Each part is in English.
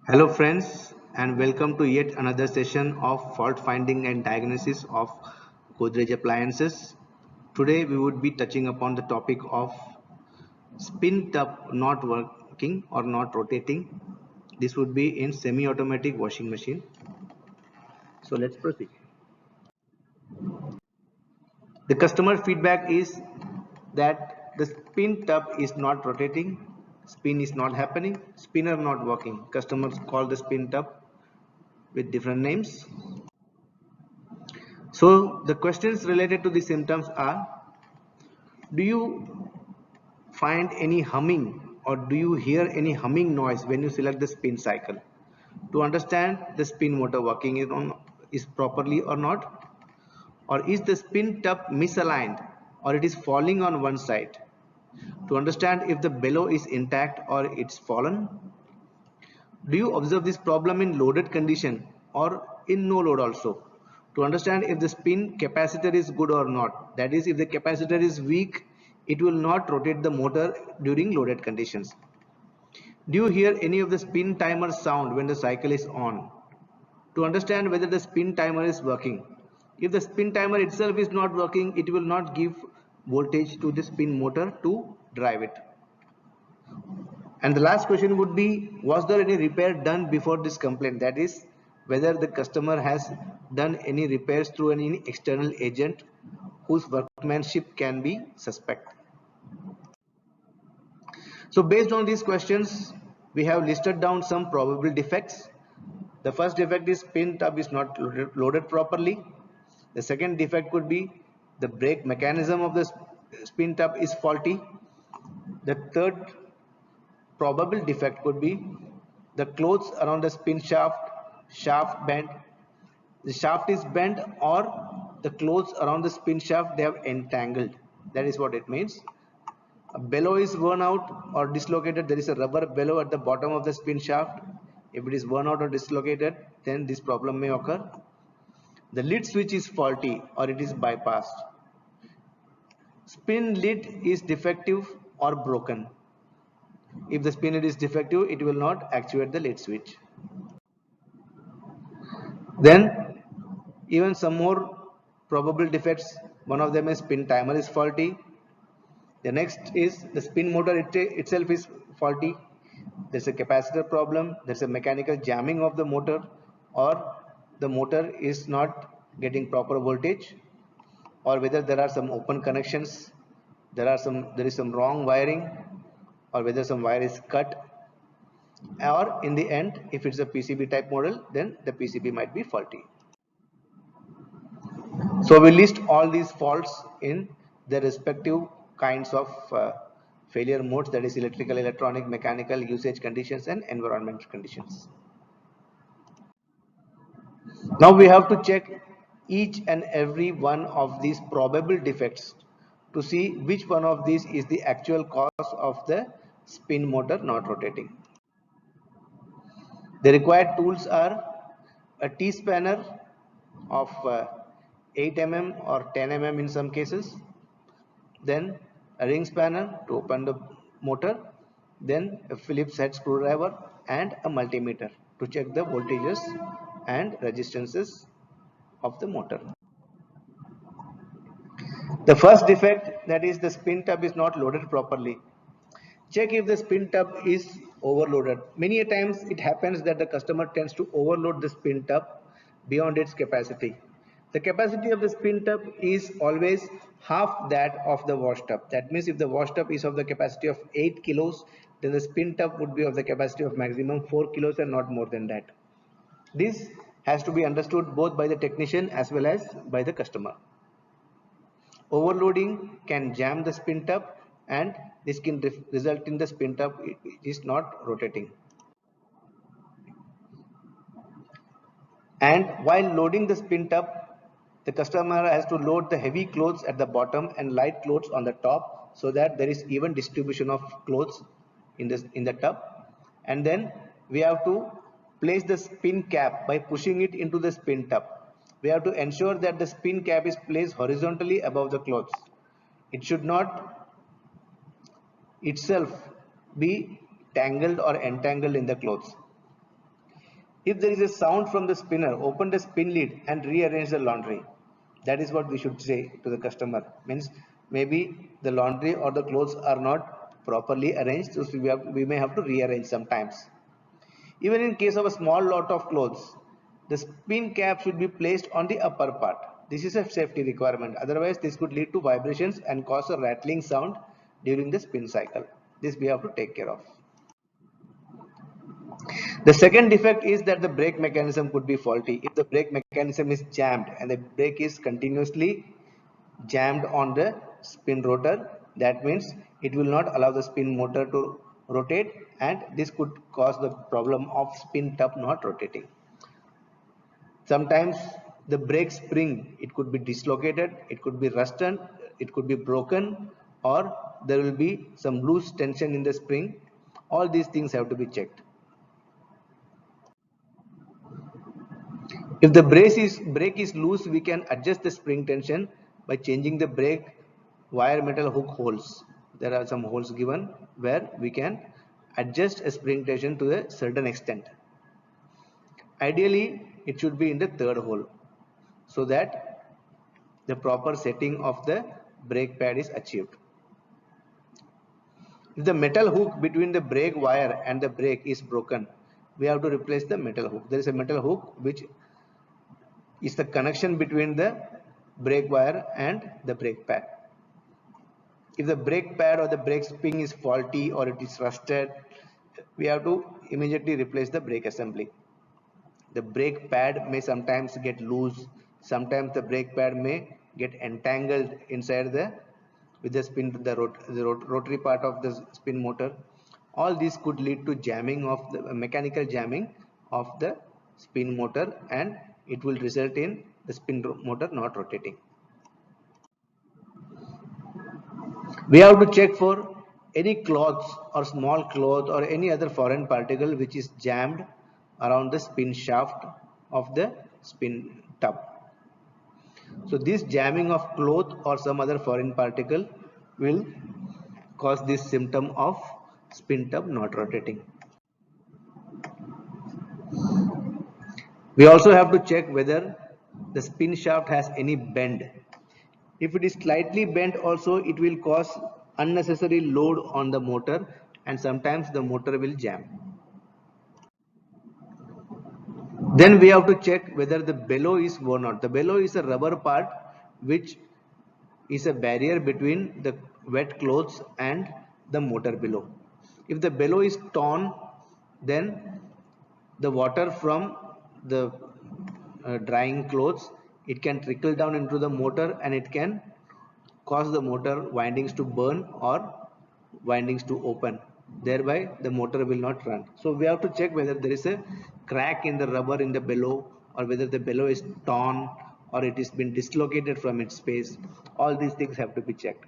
Hello friends, and welcome to yet another session of fault finding and diagnosis of Godrej appliances. Today we would be touching upon the topic of spin tub not working or not rotating. This would be in semi-automatic washing machine. So let's proceed. The customer feedback is that the spin tub is not rotating, spin is not happening, spinner not working. Customers call the spin tub with different names. So the questions related to the symptoms are: do you find any humming or do you hear any humming noise when you select the spin cycle? To understand the spin motor working is properly or not, or is the spin tub misaligned or it is falling on one side? To understand if the bellow is intact or it's fallen. Do you observe this problem in loaded condition or in no load also? To understand if the spin capacitor is good or not. That is, if the capacitor is weak, it will not rotate the motor during loaded conditions. Do you hear any of the spin timer sound when the cycle is on? To understand whether the spin timer is working. If the spin timer itself is not working, it will not give voltage to the spin motor to drive it. And the last question would be, was there any repair done before this complaint? That is, whether the customer has done any repairs through any external agent whose workmanship can be suspect. So based on these questions, we have listed down some probable defects. The first defect is spin tub is not loaded properly. The second defect could be the brake mechanism of the spin tub is faulty. The third probable defect could be the clothes around the spin shaft bent. The shaft is bent, or the clothes around the spin shaft, they have entangled. That is what it means. A bellow is worn out or dislocated. There is a rubber bellow at the bottom of the spin shaft. If it is worn out or dislocated, then this problem may occur. The lid switch is faulty or it is bypassed. Spin lid is defective or broken. If the spin lid is defective, it will not actuate the lid switch. Then even some more probable defects. One of them is spin timer is faulty. The next is the spin motor itself is faulty. There's a capacitor problem. There's a mechanical jamming of the motor, or the motor is not getting proper voltage, or whether there are some open connections, there is some wrong wiring, or whether some wire is cut, or in the end, if it's a PCB type model, then the PCB might be faulty. So we list all these faults in their respective kinds of failure modes, that is electrical, electronic, mechanical, usage conditions and environmental conditions. Now we have to check each and every one of these probable defects to see which one of these is the actual cause of the spin motor not rotating. The required tools are a T-spanner of 8 mm or 10 mm in some cases, then a ring spanner to open the motor, then a Phillips head screwdriver and a multimeter to check the voltages and resistances of the motor. The first defect, that is the spin tub is not loaded properly. Check if the spin tub is overloaded. Many a times it happens that the customer tends to overload the spin tub beyond its capacity. The capacity of the spin tub is always half that of the wash tub. That means if the wash tub is of the capacity of 8 kilos, then the spin tub would be of the capacity of maximum 4 kilos and not more than that. This has to be understood both by the technician as well as by the customer. Overloading can jam the spin tub and this can result in the spin tub is not rotating. And while loading the spin tub, the customer has to load the heavy clothes at the bottom and light clothes on the top, so that there is even distribution of clothes in the tub. And then we have to place the spin cap by pushing it into the spin tub. We have to ensure that the spin cap is placed horizontally above the clothes. It should not itself be tangled or entangled in the clothes. If there is a sound from the spinner, open the spin lid and rearrange the laundry. That is what we should say to the customer. Means maybe the laundry or the clothes are not properly arranged, so we may have to rearrange sometimes. Even in case of a small lot of clothes, the spin cap should be placed on the upper part. This is a safety requirement. Otherwise, this could lead to vibrations and cause a rattling sound during the spin cycle. This we have to take care of. The second defect is that the brake mechanism could be faulty. If the brake mechanism is jammed and the brake is continuously jammed on the spin rotor, that means it will not allow the spin motor to rotate, and this could cause the problem of spin tub not rotating. Sometimes the brake spring, it could be dislocated, it could be rusted, it could be broken, or there will be some loose tension in the spring. All these things have to be checked. If the brake is loose, we can adjust the spring tension by changing the brake wire metal hook holes. There are some holes given where we can adjust a spring tension to a certain extent. Ideally, it should be in the third hole so that the proper setting of the brake pad is achieved. If the metal hook between the brake wire and the brake is broken, we have to replace the metal hook. There is a metal hook which is the connection between the brake wire and the brake pad. If the brake pad or the brake spring is faulty or it is rusted, we have to immediately replace the brake assembly. The brake pad may sometimes get loose, sometimes the brake pad may get entangled inside with the spin, the rotary part of the spin motor. All these could lead to jamming of the mechanical jamming of the spin motor, and it will result in the spin motor not rotating. We have to check for any cloths or small cloth or any other foreign particle which is jammed around the spin shaft of the spin tub. So this jamming of cloth or some other foreign particle will cause this symptom of spin tub not rotating. We also have to check whether the spin shaft has any bend. If it is slightly bent also, it will cause unnecessary load on the motor, and sometimes the motor will jam. Then we have to check whether the bellow is worn out. The bellow is a rubber part which is a barrier between the wet clothes and the motor below. If the bellow is torn, then the water from the drying clothes, it can trickle down into the motor and it can cause the motor windings to burn or windings to open. Thereby the motor will not run. So we have to check whether there is a crack in the rubber in the bellow, or whether the bellow is torn or it has been dislocated from its space. All these things have to be checked.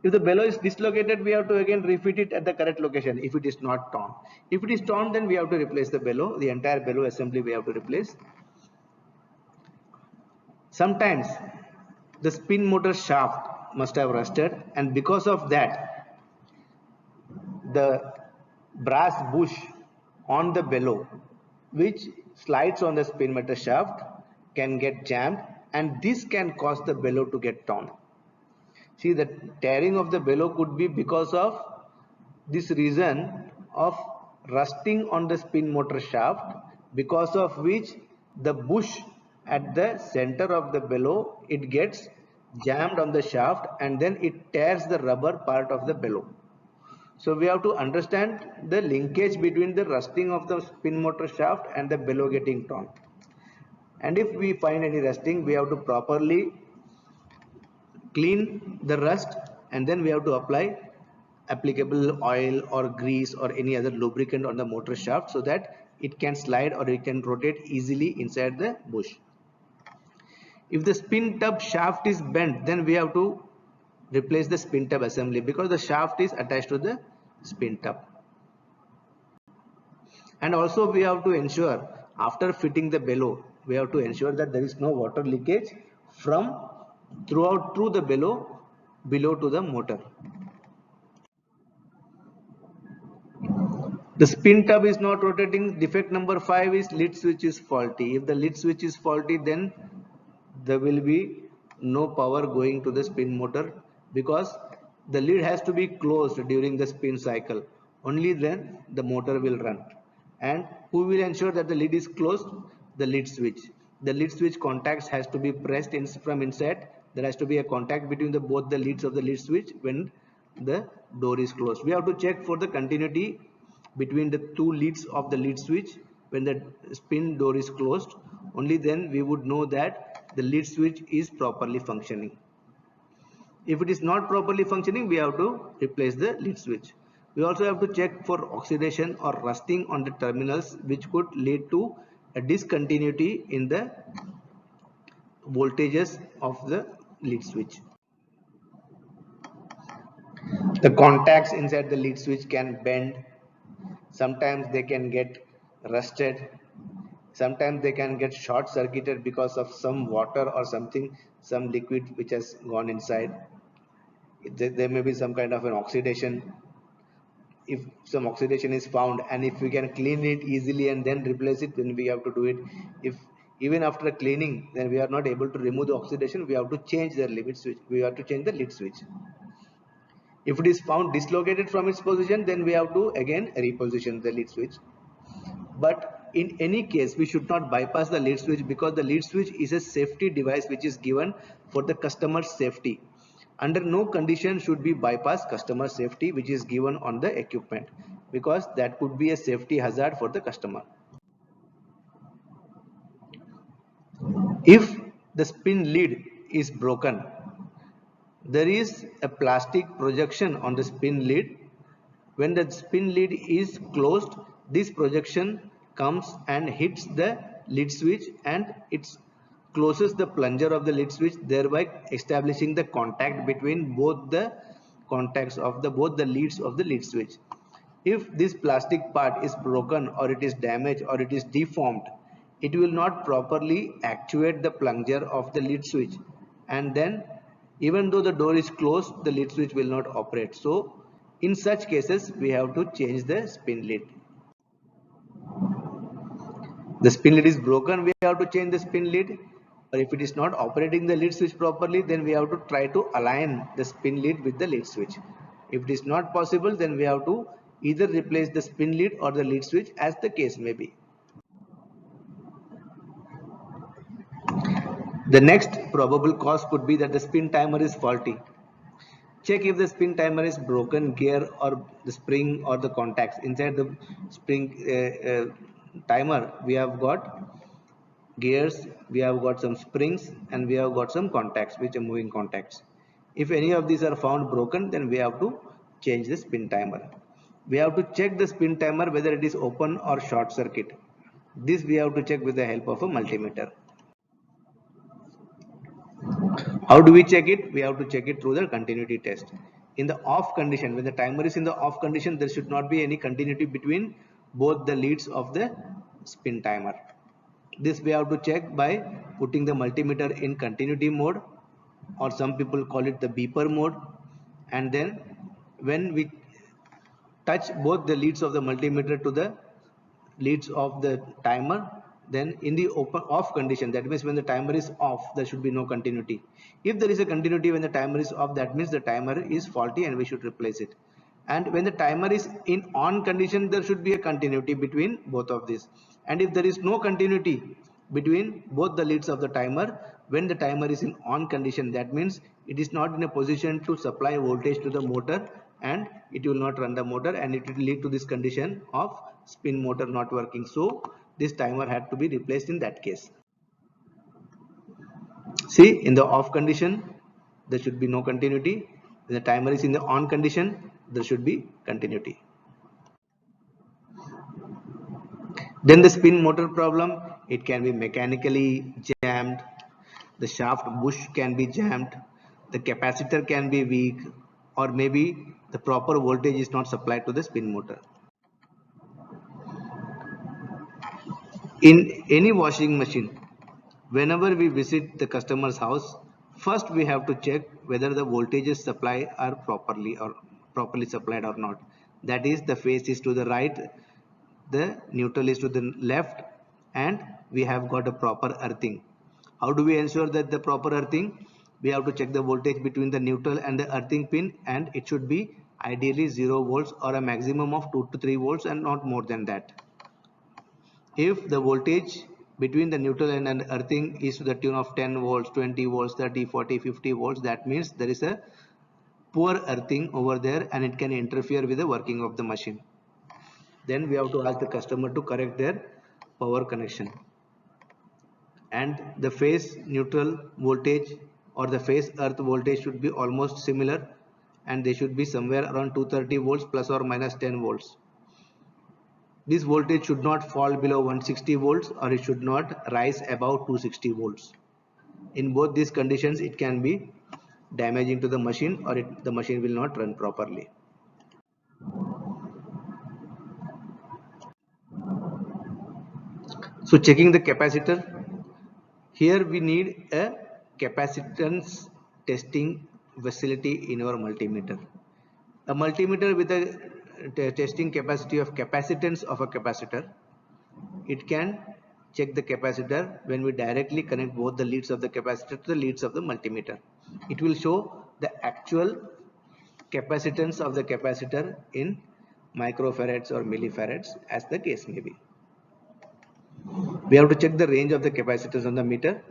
If the bellow is dislocated, we have to again refit it at the correct location if it is not torn. If it is torn, then we have to replace the bellow. The entire bellow assembly we have to replace. Sometimes the spin motor shaft must have rusted, and because of that the brass bush on the bellow which slides on the spin motor shaft can get jammed, and this can cause the bellow to get torn. See, the tearing of the bellow could be because of this reason of rusting on the spin motor shaft, because of which the bush at the center of the bellow, it gets jammed on the shaft and then it tears the rubber part of the bellow. So we have to understand the linkage between the rusting of the spin motor shaft and the bellow getting torn. And if we find any rusting, we have to properly clean the rust, and then we have to apply applicable oil or grease or any other lubricant on the motor shaft so that it can slide or it can rotate easily inside the bush. If the spin tub shaft is bent, then we have to replace the spin tub assembly because the shaft is attached to the spin tub. And also we have to ensure, after fitting the bellow, we have to ensure that there is no water leakage from through the bellow below to the motor. The spin tub is not rotating. Defect number 5 is lead switch is faulty. If the lead switch is faulty, then there will be no power going to the spin motor, because the lead has to be closed during the spin cycle. Only then the motor will run. And who will ensure that the lead is closed? The lead switch. The lead switch contacts has to be pressed from inside. There has to be a contact between both the leads of the lead switch when the door is closed. We have to check for the continuity between the two leads of the lead switch when the spin door is closed. Only then we would know that the lead switch is properly functioning. If it is not properly functioning, we have to replace the lead switch. We also have to check for oxidation or rusting on the terminals, which could lead to a discontinuity in the voltages of the lead switch. The contacts inside the lead switch can bend. Sometimes they can get rusted. Sometimes they can get short circuited because of some water or something, some liquid which has gone inside. There may be some kind of an oxidation. If some oxidation is found, and if we can clean it easily and then replace it, then we have to do it. If even after cleaning, then we are not able to remove the oxidation, we have to change the limit switch. We have to change the lead switch. If it is found dislocated from its position, then we have to again reposition the lead switch. But in any case, we should not bypass the lead switch, because the lead switch is a safety device which is given for the customer's safety. Under no condition should we bypass customer safety which is given on the equipment, because that could be a safety hazard for the customer. If the spin lead is broken, there is a plastic projection on the spin lead. When the spin lead is closed, this projection comes and hits the lead switch, and it closes the plunger of the lead switch, thereby establishing the contact between both the contacts of both the leads of the lead switch. If this plastic part is broken, or it is damaged, or it is deformed, it will not properly actuate the plunger of the lead switch, and then even though the door is closed, the lead switch will not operate. So in such cases, we have to change the spin lead. The spin lead is broken, we have to change the spin lead. Or if it is not operating the lead switch properly, then we have to try to align the spin lead with the lead switch. If it is not possible, then we have to either replace the spin lead or the lead switch, as the case may be. The next probable cause could be that the spin timer is faulty. Check if the spin timer is broken gear, or the spring, or the contacts. Inside the spring timer, we have got gears, we have got some springs, and we have got some contacts which are moving contacts. If any of these are found broken, then we have to change the spin timer. We have to check the spin timer whether it is open or short circuit. This we have to check with the help of a multimeter. How do we check it? We have to check it through the continuity test. In the off condition, when the timer is in the off condition, there should not be any continuity between both the leads of the spin timer. This we have to check by putting the multimeter in continuity mode, or some people call it the beeper mode. And then when we touch both the leads of the multimeter to the leads of the timer, then in the off condition, that means when the timer is off, there should be no continuity. If there is a continuity when the timer is off, that means the timer is faulty and we should replace it. And when the timer is in on condition, there should be a continuity between both of these. And if there is no continuity between both the leads of the timer, when the timer is in on condition, that means it is not in a position to supply voltage to the motor, and it will not run the motor, and it will lead to this condition of spin motor not working. So this timer had to be replaced in that case. See, in the off condition, there should be no continuity. When the timer is in the on condition, there should be continuity. Then the spin motor problem, it can be mechanically jammed, the shaft bush can be jammed, the capacitor can be weak, or maybe the proper voltage is not supplied to the spin motor. In any washing machine, whenever we visit the customer's house, first we have to check whether the voltages supply are properly supplied or not. That is, the phase is to the right, the neutral is to the left, and we have got a proper earthing. How do we ensure that the proper earthing? We have to check the voltage between the neutral and the earthing pin, and it should be ideally 0 volts or a maximum of 2 to 3 volts and not more than that. If the voltage between the neutral and an earthing is to the tune of 10 volts, 20 volts, 30, 40, 50 volts, that means there is a poor earthing over there and it can interfere with the working of the machine. Then we have to ask the customer to correct their power connection. And the phase neutral voltage or the phase earth voltage should be almost similar, and they should be somewhere around 230 volts plus or minus 10 volts. This voltage should not fall below 160 volts or it should not rise above 260 volts. In both these conditions, it can be damaging to the machine, or the machine will not run properly. So checking the capacitor, here we need a capacitance testing facility in our multimeter. A multimeter with a testing capacity of capacitance of a capacitor, it can check the capacitor when we directly connect both the leads of the capacitor to the leads of the multimeter. It will show the actual capacitance of the capacitor in microfarads or millifarads as the case may be. We have to check the range of the capacitors on the meter.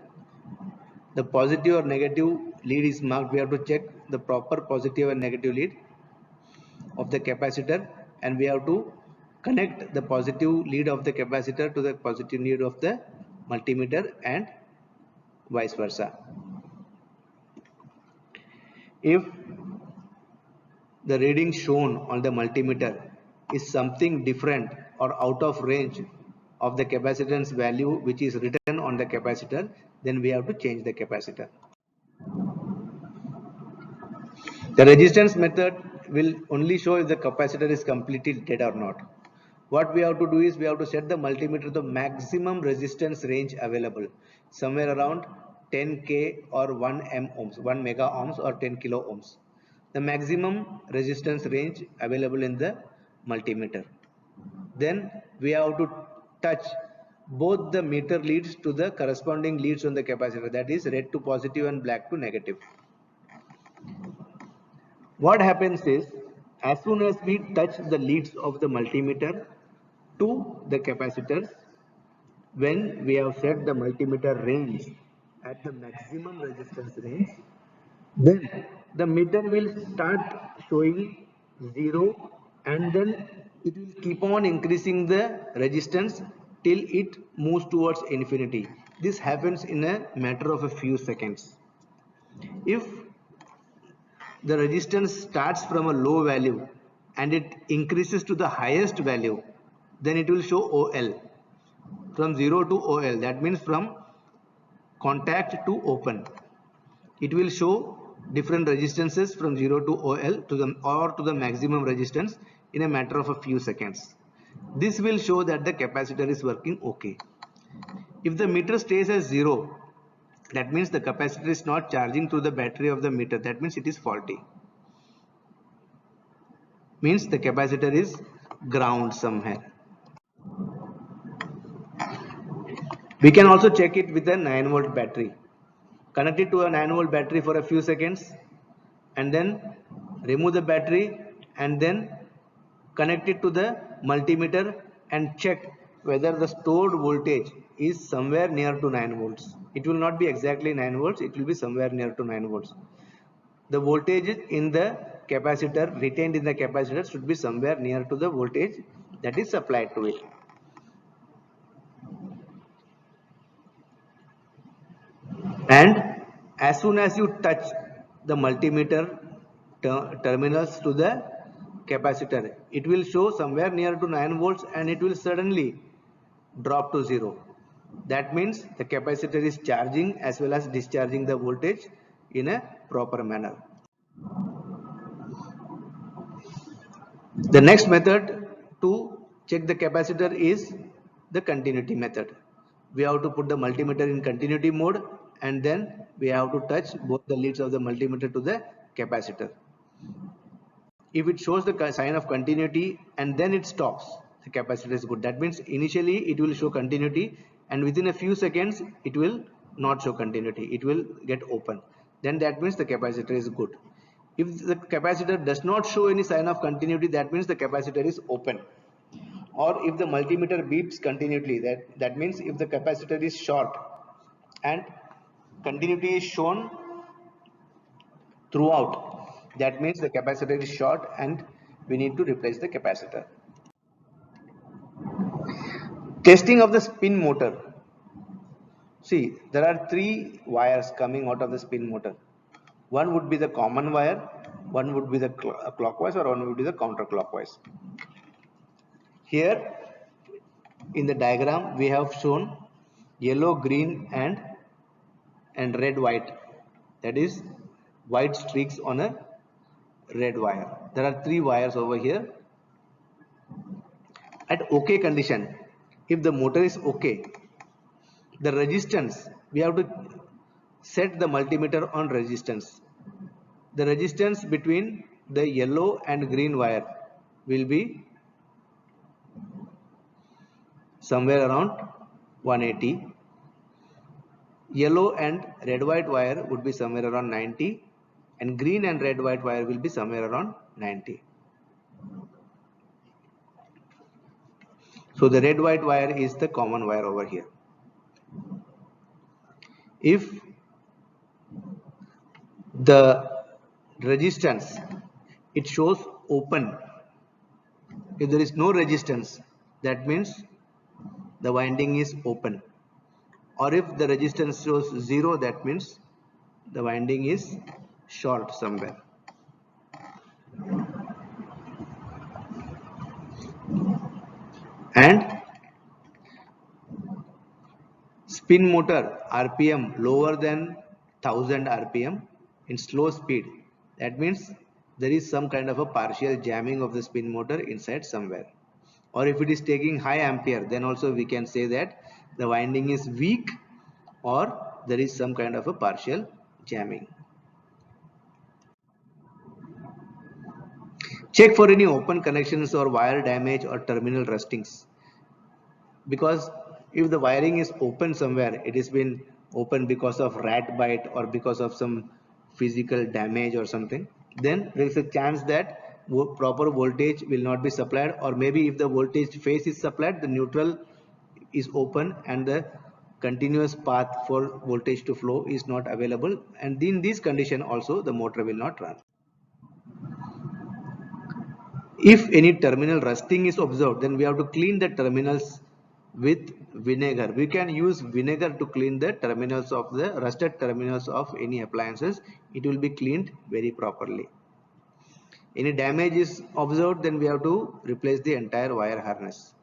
The positive or negative lead is marked. We have to check the proper positive and negative lead of the capacitor, and we have to connect the positive lead of the capacitor to the positive lead of the multimeter and vice versa. If the reading shown on the multimeter is something different or out of range of the capacitance value which is written on the capacitor, then we have to change the capacitor. The resistance method will only show if the capacitor is completely dead or not. What we have to do is we have to set the multimeter to the maximum resistance range available, somewhere around 10k or 1 m ohms, 1 mega ohms or 10 kilo ohms. The maximum resistance range available in the multimeter. Then we have to touch both the meter leads to the corresponding leads on the capacitor, that is red to positive and black to negative. What happens is, as soon as we touch the leads of the multimeter to the capacitors, when we have set the multimeter range at the maximum resistance range, then the meter will start showing 0, and then it will keep on increasing the resistance till it moves towards infinity. This happens in a matter of a few seconds. If the resistance starts from a low value and it increases to the highest value, then it will show OL, from 0 to OL, that means from contact to open. It will show different resistances from 0 to OL to the maximum resistance in a matter of a few seconds. This will show that the capacitor is working okay. If the meter stays as 0, that means the capacitor is not charging through the battery of the meter, that means it is faulty. Means the capacitor is ground somewhere. We can also check it with a 9-volt battery. Connect it to a 9-volt battery for a few seconds and then remove the battery and then connect it to the multimeter and check whether the stored voltage is somewhere near to 9 volts. It will not be exactly 9 volts, it will be somewhere near to 9 volts. The voltage in the capacitor, retained in the capacitor, should be somewhere near to the voltage that is supplied to it. And as soon as you touch the multimeter terminals to the capacitor, it will show somewhere near to 9 volts and it will suddenly drop to 0. That means the capacitor is charging as well as discharging the voltage in a proper manner. The next method to check the capacitor is the continuity method. We have to put the multimeter in continuity mode and then we have to touch both the leads of the multimeter to the capacitor. If it shows the sign of continuity and then it stops, the capacitor is good. That means initially it will show continuity and within a few seconds it will not show continuity. It will get open. Then that means the capacitor is good. If the capacitor does not show any sign of continuity, that means the capacitor is open. Or if the multimeter beeps continuously, that means if the capacitor is short and continuity is shown throughout, that means the capacitor is short and we need to replace the capacitor. Testing of the spin motor. See, there are three wires coming out of the spin motor. One would be the common wire, one would be the clockwise, or one would be the counterclockwise. Here in the diagram we have shown yellow, green and red, white. That is white streaks on a red wire. There are three wires over here. At OK condition, if the motor is OK, the resistance, we have to set the multimeter on resistance. The resistance between the yellow and green wire will be somewhere around 180. Yellow and red white wire would be somewhere around 90, and green and red white wire will be somewhere around 90. So the red white wire is the common wire over here. If the resistance, it shows open, if there is no resistance, that means the winding is open. Or if the resistance shows 0, that means the winding is short somewhere. And spin motor RPM lower than 1000 RPM in slow speed, that means there is some kind of a partial jamming of the spin motor inside somewhere. Or if it is taking high ampere, then also we can say that the winding is weak or there is some kind of a partial jamming. Check for any open connections or wire damage or terminal rustings. Because if the wiring is open somewhere, it has been open because of rat bite or because of some physical damage or something, then there is a chance that proper voltage will not be supplied, or maybe if the voltage phase is supplied, the neutral is open and the continuous path for voltage to flow is not available, and in this condition also the motor will not run. If any terminal rusting is observed, then we have to clean the terminals with vinegar. We can use vinegar to clean the terminals of the rusted terminals of any appliances. It will be cleaned very properly. Any damage is observed, then we have to replace the entire wire harness.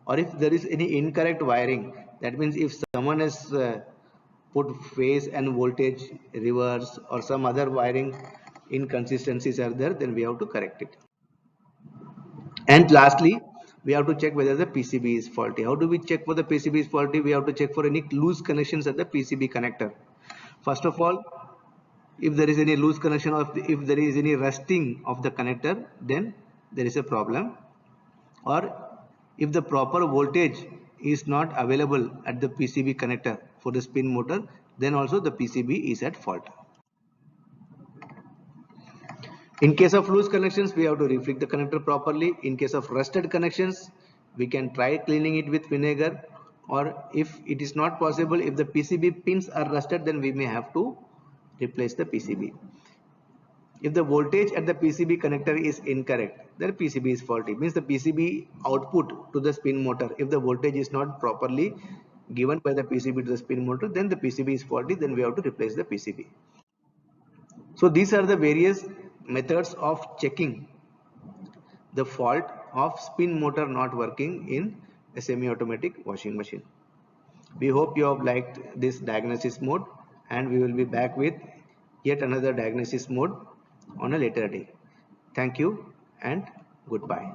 Or if there is any incorrect wiring, that means if someone has put phase and voltage reverse or some other wiring inconsistencies are there, then we have to correct it. And lastly, we have to check whether the PCB is faulty. How do we check for the PCB is faulty? We have to check for any loose connections at the PCB connector. First of all, if there is any loose connection or if there is any rusting of the connector, then there is a problem. Or if the proper voltage is not available at the PCB connector for the spin motor, then also the PCB is at fault. In case of loose connections, we have to reflict the connector properly. In case of rusted connections, we can try cleaning it with vinegar, or if it is not possible, if the PCB pins are rusted, then we may have to replace the PCB. If the voltage at the PCB connector is incorrect, then PCB is faulty. Means the PCB output to the spin motor, if the voltage is not properly given by the PCB to the spin motor, then the PCB is faulty, then we have to replace the PCB. So these are the various methods of checking the fault of spin motor not working in a semi-automatic washing machine. We hope you have liked this diagnosis mode, and we will be back with yet another diagnosis mode on a later day. Thank you and goodbye.